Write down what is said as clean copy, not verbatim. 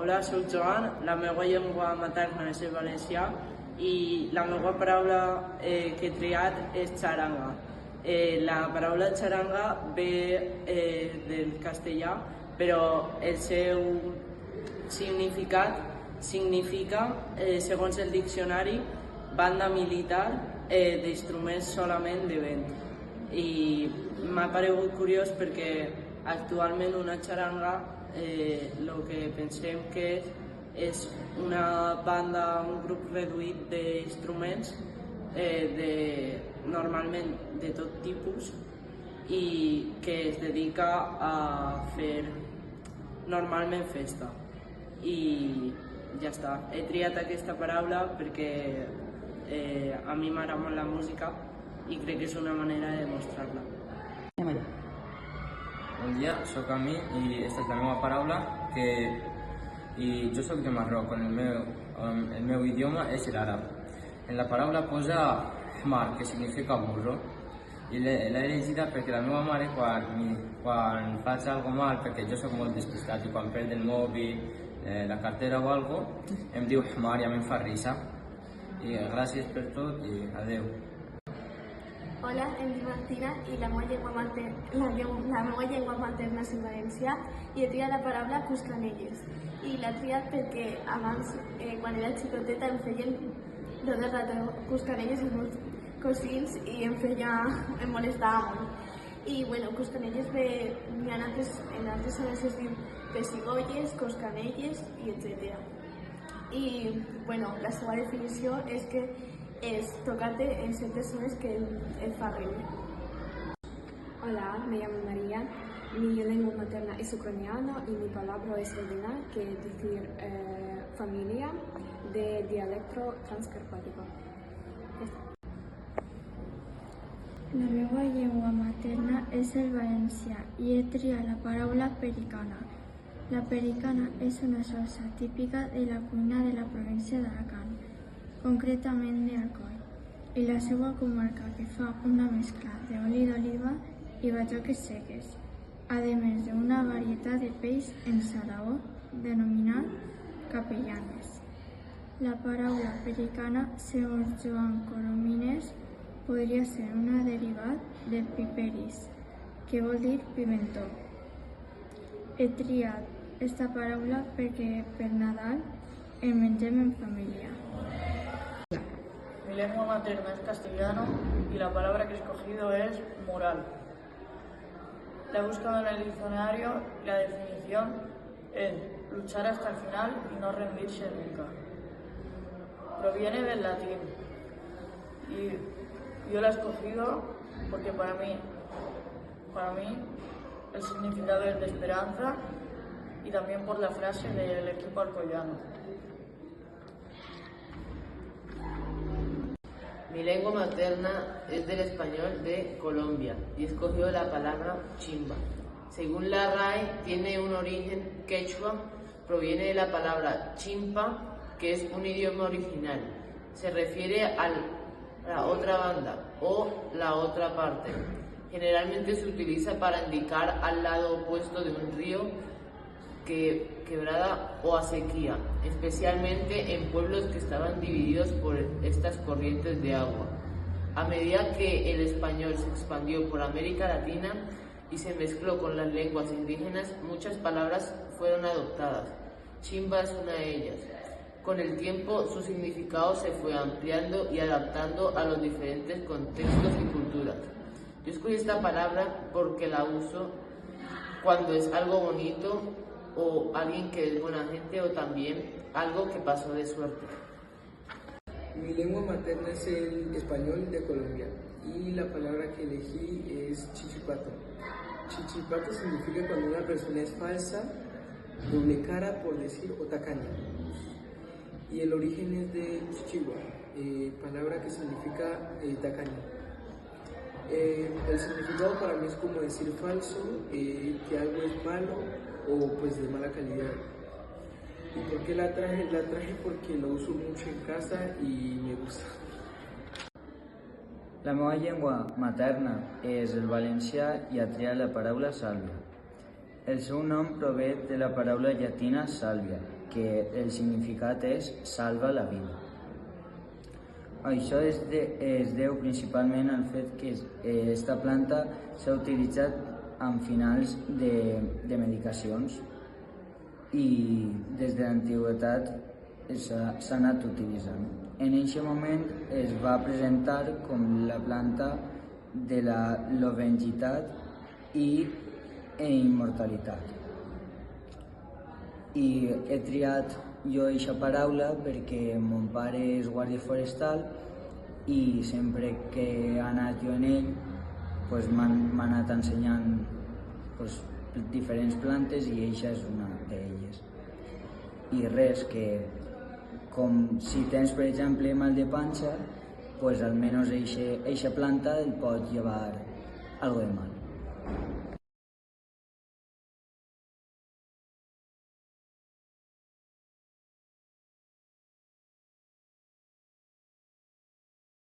Hola, soc Joan, la meva llengua materna és el valencià i la meva paraula que he triat és xaranga. La paraula xaranga ve del castellà, però el seu significat significa, segons el diccionari, banda militar d'instruments solament de vent. I m'ha paregut curiós perquè actualment una xaranga el que pensem que és una banda, un grup reduït d'instruments normalment de tot tipus i que es dedica a fer normalment festa. I ja està. He triat aquesta paraula perquè a mi m'agrada molt la música i crec que és una manera de demostrar-la. Anem allà. Bon dia, soc Ami i aquesta és la meva paraula i jo soc de Marroc, el meu idioma és l'àrab. En la paraula posa hmar, que significa burro, i l'he elegida perquè la meva mare quan faig alguna mal, perquè jo soc molt despistat i quan perd el mòbil, la cartera o alguna cosa, em diu hmar i a mi em fa risa. I gràcies per tot i adeu. Hola, em dic Martina i la meva llengua materna és el valencià i he triat la paraula cuscanelles. I l'he triat perquè abans, quan era xicoteta, em feien tot el rato cuscanelles els meus cosins i em molestava molt. I bueno, cuscanelles en altres zones es diu pessigolles, coscanelles i etc. I bueno, la seva definició és que es tocarte en ciertas zonas que el fa riure. Hola, me llamo María, mi lengua materna es ucraniano y mi palabra es Elena, que es decir familia de dialecto transcarpático. La meva llengua materna és el valencià i he triat la paraula pericana. La pericana és una salsa típica de la cuina de la província d'Alacant, concretament d'Alcoi, i la seva comarca que fa una mescla d'oli d'oliva i bajoques seques, a més d'una varietat de peix en salaó denominat capellanes. La paraula pericana, segons Joan Coromines, podria ser un derivat de piperis, que vol dir pimentó. He triat esta paraula perquè per Nadal en mengem en família. Mi lengua materna es castellano y la palabra que he escogido es moral. La he buscado en el diccionario y la definición es luchar hasta el final y no rendirse nunca. Proviene del latín y yo la he escogido porque para mí el significado es de esperanza y también por la frase del equipo alcoyano. Mi lengua materna es del español de Colombia y he escogido la palabra chimba. Según la RAE, tiene un origen quechua, proviene de la palabra chimpa, que es un idioma original. Se refiere a la otra banda o la otra parte. Generalmente se utiliza para indicar al lado opuesto de un río, quebrada o a sequía, especialmente en pueblos que estaban divididos por estas corrientes de agua. A medida que el español se expandió por América Latina y se mezcló con las lenguas indígenas, muchas palabras fueron adoptadas. Chimba es una de ellas. Con el tiempo, su significado se fue ampliando y adaptando a los diferentes contextos y culturas. Yo escogí esta palabra porque la uso cuando es algo bonito o alguien que es buena gente o también algo que pasó de suerte. Mi lengua materna es el español de Colombia y la palabra que elegí es chichipato. Chichipato significa cuando una persona es falsa, doble cara por decir o tacaña. Y el origen es de chichigua, palabra que significa tacaña. El significado para mí es como decir falso, que algo es malo o pues de mala calidad. ¿Y por qué la traje? La traje porque lo uso mucho en casa y me gusta. La meva llengua materna és el valencià i he triat la paraula sàlvia. El seu nom prové de la paraula llatina salvia, que el significat és salva la vida. Això es deu principalment al fet que aquesta planta s'ha utilitzat en finals de medicacions i des de l'antiguitat s'ha anat utilitzant. En aquest moment es va presentar com la planta de la longevitat i immortalitat. I he triat jo aquesta paraula perquè mon pare és guàrdia forestal i sempre que he anat jo en ell m'ha anat ensenyant diferents plantes i aquesta és una d'elles. I res, que com si tens per exemple mal de panxa, almenys aquesta planta el pot llevar algo de mal.